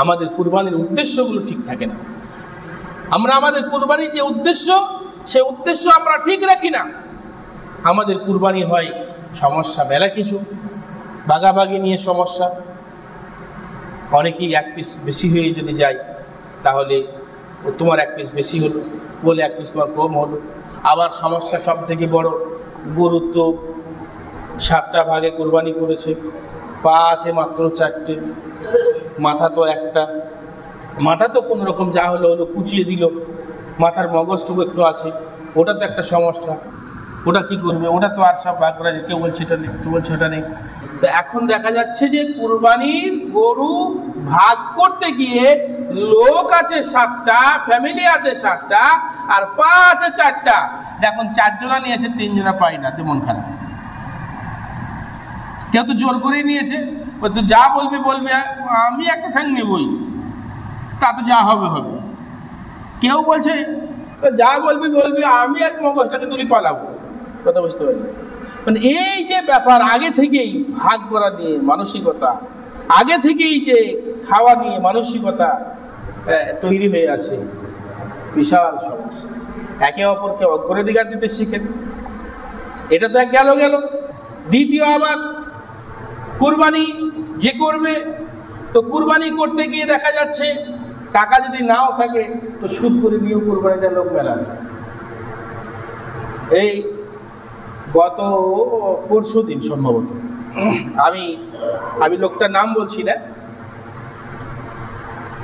আমাদের কুরবানির উদ্দেশ্যগুলো ঠিক থাকে না। আমরা আমাদের কুরবানির যে উদ্দেশ্য, সেই উদ্দেশ্য আমরা ঠিক রাখি না। আমাদের কুরবানি হয় সমস্যা মেলা কিছু, ভাগাভাগি নিয়ে সমস্যা। অনেকেই এক পিস বেশি হয়ে যদি যায়, তাহলে তোমার এক পিস বেশি হলো বলে এক পিস তোমার কম হলো। আবার সমস্যা সব থেকে বড়, গরু তো 7টা ভাগে কুরবানি করেছে, পা আছে মাত্র 4টে, মাথা তো একটা, মাথা তো কোনো রকম যা হলো হলো কুচিয়ে দিল, মাথার মগজটুকু একটু আছে, ওটা তো একটা সমস্যা। ওটা কি করবে? ওটা তো আর সব ভাগ করা যায়, কেউ বলছে এটা নেই, কেউ বলছে ওটা নেই। তো এখন দেখা যাচ্ছে যে কুরবানির গরু ভাগ করতে গিয়ে লোক আছে 7টা, ফ্যামিলি আছে 7টা, আর পা আছে 4টা। এখন 4 জনা নিয়েছে, 3 জনা পাই না, তো মন খারাপ। কেউ তো জোর করেই নিয়েছে, তো যা বলবে বলবে, আমি একটা ঠ্যাং নেবই, তা তো যা হবে হবে। কেউ বলছে যা বলবি বলবি, আমি আজ মগজটাকে তুলি পালাবো। কথা বুঝতে পারি? মানে এই যে ব্যাপার, আগে থেকেই ভাগ করা নিয়ে মানসিকতা, আগে থেকেই যে খাওয়া নিয়ে মানসিকতা তৈরি হয়ে আছে, বিশাল সমস্যা। একে অপরকে অগ্রাধিকার দিতে শিখেন, এটা তো গেল গেল। দ্বিতীয়, আবার কুরবানি যে করবে, তো কুরবানি করতে গিয়ে দেখা যাচ্ছে টাকা যদি নাও থাকে, তো সুদ করে নিয়েও কুরবানি দেওয়ার লোক মেলা আছে। এই গত পরশুদিন সম্ভবত, আমি লোকটার নাম বলছি না,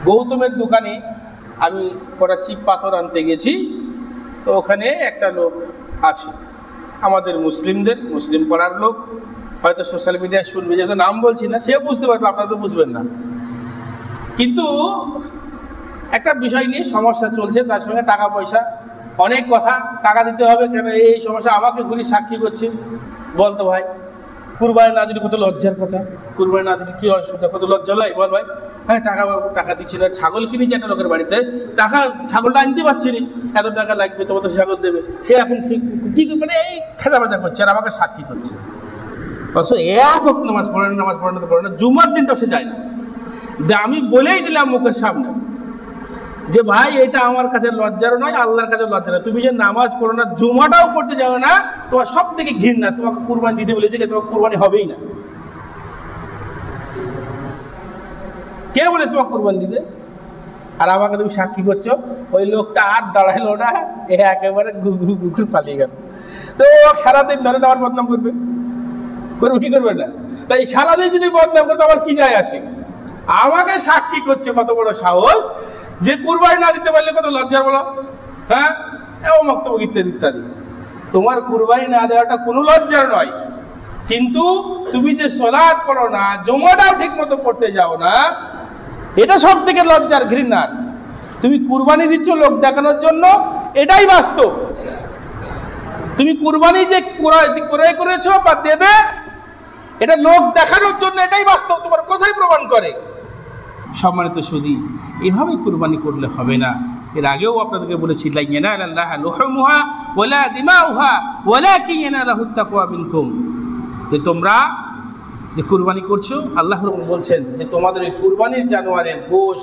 গৌতমের দোকানে আমি কটা চিপ পাথর আনতে গেছি। তো ওখানে একটা লোক আছে, আমাদের মুসলিম পাড়ার লোক, হয়তো সোশ্যাল মিডিয়ায় শুনবে, যেহেতু নাম বলছি না, সেও বুঝতে পারবে, আপনারা তো বুঝবেন না। কিন্তু একটা বিষয় নিয়ে সমস্যা চলছে, তার সঙ্গে টাকা পয়সা, অনেক কথা, টাকা দিতে হবে কেন, এই সমস্যা। আমাকে ঘুরি সাক্ষী করছে, বলতো ভাই কুরবানি না দিলে কত লজ্জার কথা, কুরবানি না দিলে কি অসুবিধা, কত লজ্জা লয়, বল ভাই। হ্যাঁ, টাকা দিচ্ছি না, ছাগল কিনেছি একটা লোকের বাড়িতে, ছাগলটা আনতে পারছি না, এত টাকা লাগবে, তোমার তো ছাগল দেবে। সে এখন ঠিক মানে এই খেজা বাজা করছে, আর আমাকে সাক্ষী করছে। অথচ এক নামাজ পড়ে না, জুমার দিনটাও সে যায় না। আমি বলেই দিলাম মুখের সামনে যে ভাই, এটা আমার কাছে লজ্জারও নয়, আল্লাহর কাছে লজ্জা নয়। তুমি যে নামাজ পড়ো না, জুমাটাও পড়তে যাবে না, তোমার সব থেকে ঘৃণা। তোমাকে কুরবানি দিতে বলেছে, তোমার কুরবানি হবেই না। কে বলেছে তোমাকে কুরবানি দিতে? আর আমাকে তুমি সাক্ষী করছো। ওই লোকটা আর দাঁড়াইলো না, একেবারে গুগুর পালিয়ে গেল। তো সারাদিন ধরে আমার বদনাম করবে, কি করবে না? তাই সারাদিন যদি বদনাম করতে আমার কি যায় আসে? আমাকে সাক্ষী করছে, কত বড় সাহস যে কুরবানি না দিতে পারলে কত লজ্জার বলো। হ্যাঁ, বক্তব্য ইত্যাদি ইত্যাদি। তোমার কুরবানি না দেওয়াটা কোনো লজ্জার নয়, কিন্তু তুমি যে সালাত পড়ো না, জুমাটাও ঠিক মতো পড়তে যাও না, এটা সব থেকে লজ্জার, ঘৃণার। তুমি কুরবানি দিচ্ছ লোক দেখানোর জন্য, এটাই বাস্তব। তুমি কুরবানি যে ক্রয় করেছো বা দেবে, এটা লোক দেখানোর জন্য, এটাই বাস্তব। তোমার কোথায় প্রমাণ করে? সম্মানিত সুধী, এভাবে কুরবানি করলে হবে না। এর আগেও আপনাদেরকে বলেছি, লা ইয়ানালাল্লাহা লুহুমুহা ওয়ালা দিমাউহা ওয়ালাকিন ইয়ানালুহুত তাকওয়া মিনকুম। যে তোমরা যে কুরবানি করছো, আল্লাহ বলছেন যে তোমাদের এই কুরবানির জানোয়ারের গোশ,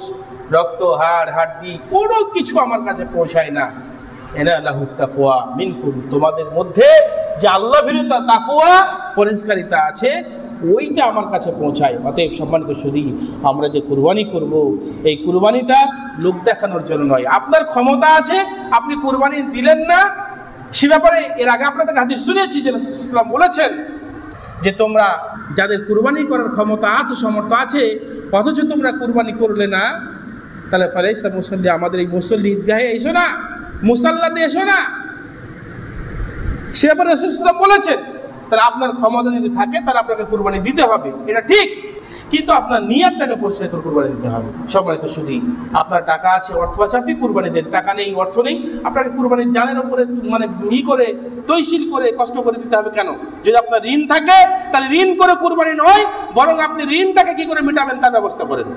রক্ত, হাড়, হাড্ডি কোনো কিছু আমার কাছে পৌঁছায় না। ইয়ানালুহুত তাকওয়া মিনকুম, তোমাদের মধ্যে যে আল্লাহ ভীরুতা, তাকওয়া, পরহেজগারিতা আছে, ওইটা আমার কাছে পৌঁছায়। অতএব সম্মানিত সুধী, আমরা যে কুরবানি করব, এই কুরবানিটা লোক দেখানোর জন্য নয়। আপনার ক্ষমতা আছে, আপনি কুরবানি দিলেন না, সে ব্যাপারে এর আগে আপনাদের হাদিস শুনেছি যে রাসূল সাল্লাল্লাহু আলাইহি ওয়াসাল্লাম বলেছেন যে তোমরা যাদের কুরবানি করার ক্ষমতা আছে, সমর্থ আছে, অথচ তোমরা কুরবানি করলে না, তাহলে ফালাইসা মুসাল্লি, আমাদের এই মুসল্লি ঈদগাহে এসো না, মুসাল্লাতে এসো না। সে ব্যাপারে রাসূল সাল্লাল্লাহু আলাইহি ওয়াসাল্লাম বলেছেন। তাহলে আপনার ক্ষমতা যদি থাকে, তাহলে আপনাকে কুরবানি দিতে হবে, এটা ঠিক, কিন্তু আপনার নিয়তটাকে পরিষ্কার করে কুরবানি দিতে হবে। সম্মানিত সুধী, আপনার টাকা আছে, অর্থ আছে, আপনি কুরবানি দেন। টাকা নেই, অর্থ নেই, আপনাকে কুরবানির জানের উপরে মানে করে তৈশিল করে কষ্ট করে দিতে হবে কেন? যদি আপনার ঋণ থাকে, তাহলে ঋণ করে কুরবানি নয়, বরং আপনি ঋণটাকে কি করে মেটাবেন তার ব্যবস্থা করেন,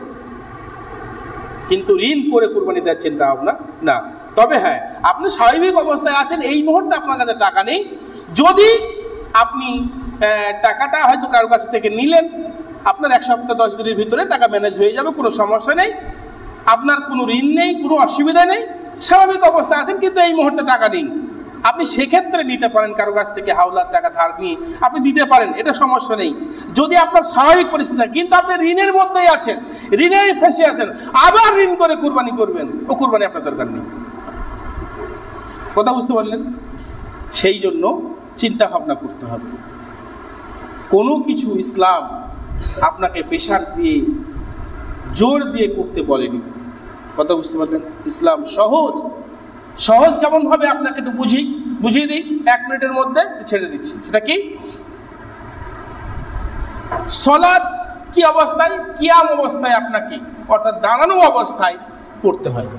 কিন্তু ঋণ করে কুরবানি দেওয়ার চিন্তা ভাবনা না। তবে হ্যাঁ, আপনি স্বাভাবিক অবস্থায় আছেন, এই মুহূর্তে আপনার কাছে টাকা নেই, যদি আপনি টাকাটা হয়তো কারো কাছ থেকে নিলেন, আপনার 1 সপ্তাহ 10 দিনের ভিতরে টাকা ম্যানেজ হয়ে যাবে, কোনো সমস্যা নেই, আপনার কোনো ঋণ নেই, কোনো অসুবিধা নেই, স্বাভাবিক অবস্থা আছেন, কিন্তু এই মুহূর্তে টাকা নেই। আপনি সেক্ষেত্রে নিতে পারেন, কারো কাছ থেকে হাওলাত টাকা ধার নিয়ে আপনি দিতে পারেন, এটা সমস্যা নেই। যদি আপনার স্বাভাবিক পরিস্থিতি থাকে, কিন্তু আপনি ঋণের মধ্যেই আছেন, ঋণেই ফেসে আছেন, আবার ঋণ করে কুরবানি করবেন, ও কুরবানি আপনার দরকার নেই। কথা বুঝতে পারলেন? সেই জন্য চিন্তা ভাবনা করতে হবে। কোনো কিছু ইসলাম আপনাকে প্রেশার দিয়ে জোর দিয়ে করতে বলেনি। কথা বুঝতে পারলেন? ইসলাম সহজ। সহজ কেমন ভাবে আপনাকে একটু বুঝিয়ে দিই 1 মিনিটের মধ্যে, ছেড়ে দিচ্ছি। সেটা কি? সালাত কি অবস্থায়? কিয়াম অবস্থায় আপনাকে, অর্থাৎ দাঁড়ানো অবস্থায় পড়তে হয়,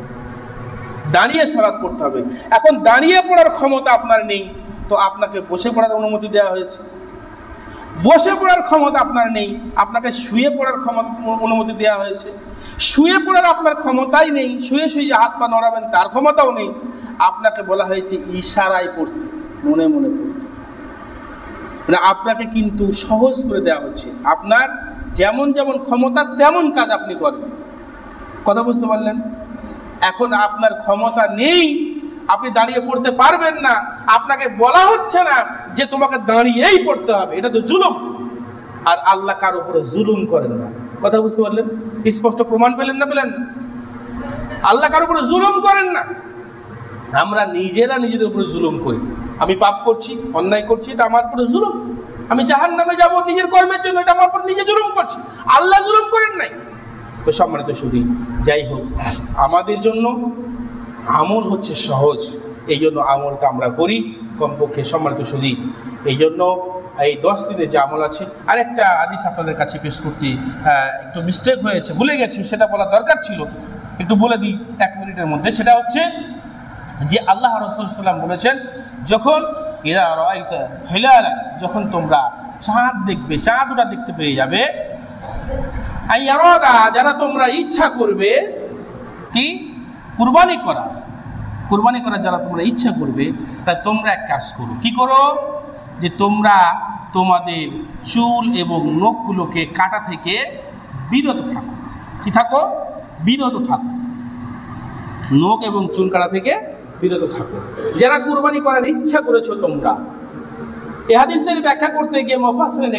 দাঁড়িয়ে সালাত পড়তে হবে। এখন দাঁড়িয়ে পড়ার ক্ষমতা আপনার নেই, তো আপনাকে বসে পড়ার অনুমতি দেওয়া হয়েছে। বসে পড়ার ক্ষমতা আপনার নেই, আপনাকে শুয়ে পড়ার অনুমতি দেওয়া হয়েছে। শুয়ে পড়ার আপনার ক্ষমতাই নেই, শুয়ে শুয়ে হাত পা নড়াবেন তার ক্ষমতাও নেই, আপনাকে বলা হয়েছে ইশারায় পড়তে, মনে মনে পড়তে। মানে আপনাকে কিন্তু সহজ করে দেওয়া হচ্ছে, আপনার যেমন যেমন ক্ষমতা তেমন কাজ আপনি করেন। কথা বুঝতে পারলেন? এখন আপনার ক্ষমতা নেই, আপনি দাঁড়িয়ে পড়তে পারবেন না, আপনাকে বলা হচ্ছে না যে তোমাকে দাঁড়িয়েই পড়তে হবে, এটা তো জুলুম। আর আল্লাহ কার উপরে জুলুম করেন না। কথা বুঝতে পারলেন? স্পষ্ট প্রমাণ পেলেন না? পেলেন? আল্লাহ কার উপরে জুলুম করেন না। আমরা নিজেরা নিজেদের উপরে জুলুম করি। আমি পাপ করছি, অন্যায় করছি, এটা আমার উপরে জুলুম। আমি জাহান্নামে যাব নিজের কর্মের জন্য, এটা আমার উপর নিজে জুলুম করছি। আল্লাহ জুলুম করেন নাই। তো সম্মানিত সুধী, যাই হোক, আমাদের জন্য আমল হচ্ছে সহজ, এই জন্য আমলটা আমরা করি কমপক্ষে। সম্মানিত সুধী, এই জন্য এই 10 দিনের যে আমল আছে, আরেকটা হাদিস আপনাদের কাছে পেশ করতে একটু মিস্টেক হয়েছে, ভুলে গেছি, সেটা বলা দরকার ছিল, একটু বলে দিই 1 মিনিটের মধ্যে। সেটা হচ্ছে যে আল্লাহ রাসূল সাল্লাল্লাহু আলাইহি ওয়াসাল্লাম বলেছেন, যখন ইযা রাআইতা হিলালান, যখন তোমরা চাঁদ দেখবে, চাঁদ ওটা দেখতে পেয়ে যাবে, আইয়ারাদা, যারা তোমরা ইচ্ছা করবে কি কুরবানি করার যারা তোমরা ইচ্ছা করবে, তাই তোমরা এক কাজ করো। কি করো? যে তোমরা তোমাদের চুল এবং নখগুলোকে কাটা থেকে বিরত থাকো। কি থাকো? বিরত থাকো। নখ এবং চুল কাটা থেকে বিরত থাকো, যারা কুরবানি করার ইচ্ছা করেছো তোমরা। এই হাদিসের ব্যাখ্যা করতে গিয়ে মুফাসসিরিন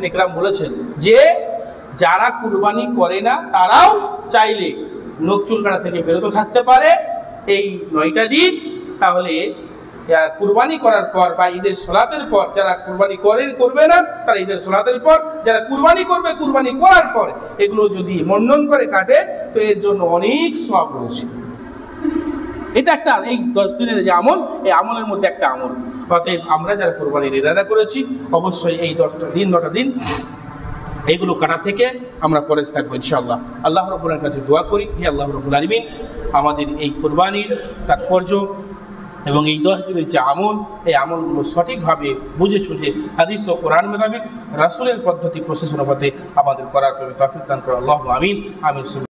ইকরাম বলেছেন যে যারা কুরবানি করে না তারাও চাইলে নখ চুল কাটা থেকে বিরত থাকতে পারে এই 9টা দিন। তাহলে কুরবানি করার পর বা ঈদের সালাতের পর, যারা কুরবানি করবে না তারা ঈদের সালাতের পর, যারা কুরবানি করবে কুরবানি করার পর, এগুলো যদি মন্ডন করে কাটে তো এর জন্য অনেক সওয়াব রয়েছে। এটা একটা, এই 10 দিনের যে আমল, এই আমলের মধ্যে একটা আমল। অতএব আমরা যারা কুরবানির ইরাদা করেছি, অবশ্যই এই 9টা দিন এইগুলো কাটা থেকে আমরা পরেজ থাকবো ইনশাআল্লাহ। আল্লাহ রাব্বুল কাছে দোয়া করি, হে আল্লাহ রাব্বুল আলামিন, আমাদের এই কুরবানির তাৎপর্য এবং এই 10 দিনের যে আমল, এই আমলগুলো সঠিকভাবে বুঝে সুঝে হাদিস ও কোরআন মোতাবেক রাসূলের পদ্ধতি প্রসেস অনুপাতে আমাদের করার তৌফিক দান করো। আল্লাহুম্মা আমিন।